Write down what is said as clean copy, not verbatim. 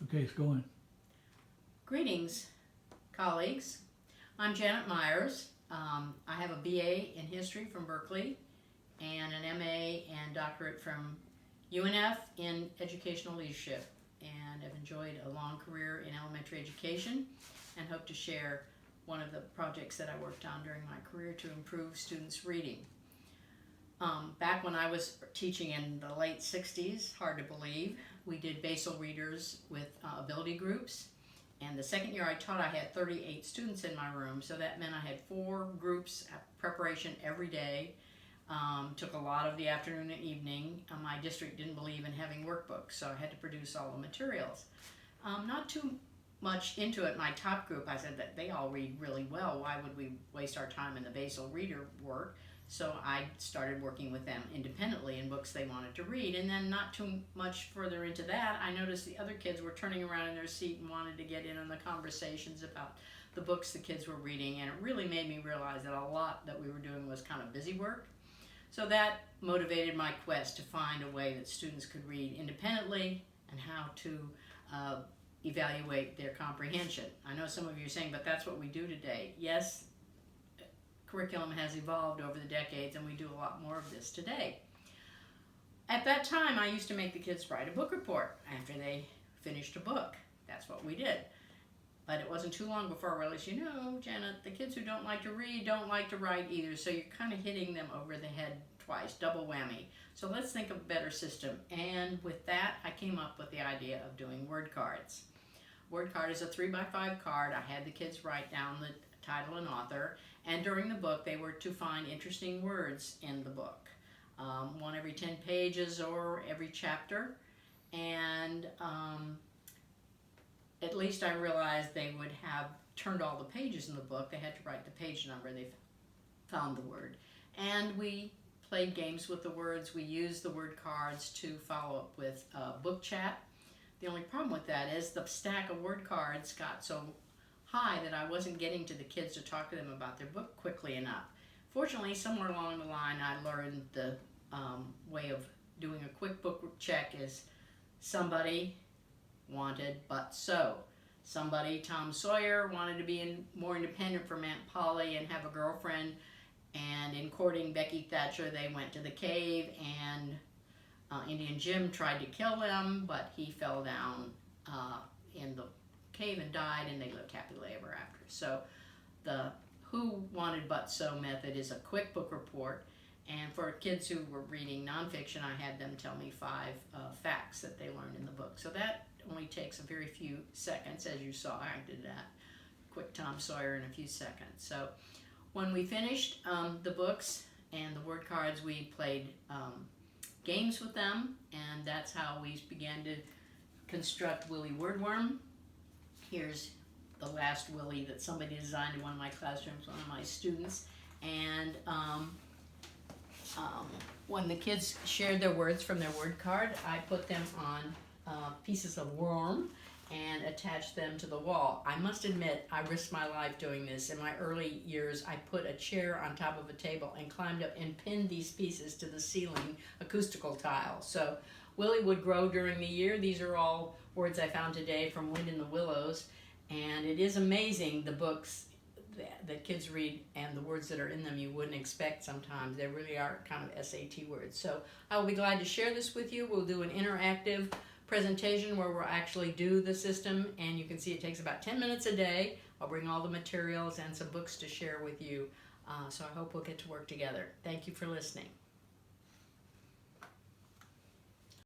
Okay, it's going. Greetings, colleagues. I'm Janet Myers. I have a BA in history from Berkeley and an MA and doctorate from UNF in educational leadership, and I've enjoyed a long career in elementary education and hope to share one of the projects that I worked on during my career to improve students' reading. Back when I was teaching in the late 60s, hard to believe, we did basal readers with ability groups. And the second year I taught, I had 38 students in my room, so that meant I had 4 groups preparation every day. Took a lot of the afternoon and evening. My district didn't believe in having workbooks, so I had to produce all the materials. Not too much into it. My top group, I said that they all read really well. Why would we waste our time in the basal reader work? So I started working with them independently in books they wanted to read. And then not too much further into that, I noticed the other kids were turning around in their seat and wanted to get in on the conversations about the books the kids were reading. And it really made me realize that a lot that we were doing was kind of busy work. So that motivated my quest to find a way that students could read independently and how to evaluate their comprehension. I know some of you are saying, but that's what we do today. Yes, curriculum has evolved over the decades and we do a lot more of this today. At that time, I used to make the kids write a book report after they finished a book. That's what we did. But it wasn't too long before I realized, Janet, the kids who don't like to read don't like to write either, so you're kind of hitting them over the head twice, double whammy. So let's think of a better system. And with that, I came up with the idea of doing word cards. Word card is a 3x5 card. I had the kids write down the title and author, and during the book they were to find interesting words in the book. One every 10 pages or every chapter, and at least I realized they would have turned all the pages in the book. They had to write the page number. They found the word. And we played games with the words. We used the word cards to follow up with book chat. The only problem with that is the stack of word cards got so high that I wasn't getting to the kids to talk to them about their book quickly enough. Fortunately, somewhere along the line, I learned the way of doing a quick book check is somebody wanted but so. Somebody, Tom Sawyer, wanted to be more independent from Aunt Polly and have a girlfriend, and in courting Becky Thatcher, they went to the cave, and Indian Jim tried to kill them, but he fell down in the cave and died, and they lived happily ever after. So the who wanted but so method is a quick book report, and for kids who were reading nonfiction, I had them tell me 5 facts that they learned in the book. So that only takes a very few seconds. As you saw, I did that quick Tom Sawyer in a few seconds. So when we finished the books and the word cards, we played games with them, and that's how we began to construct Willie Wordworm. Here's the last Willie that somebody designed in one of my classrooms, one of my students. And when the kids shared their words from their word card, I put them on pieces of worm and attached them to the wall. I must admit, I risked my life doing this. In my early years, I put a chair on top of a table and climbed up and pinned these pieces to the ceiling acoustical tile. So Willie would grow during the year. These are all words I found today from Wind in the Willows, and it is amazing the books that kids read and the words that are in them you wouldn't expect sometimes. They really are kind of SAT words. So I will be glad to share this with you. We'll do an interactive presentation where we'll actually do the system, and you can see it takes about 10 minutes a day. I'll bring all the materials and some books to share with you. So I hope we'll get to work together. Thank you for listening.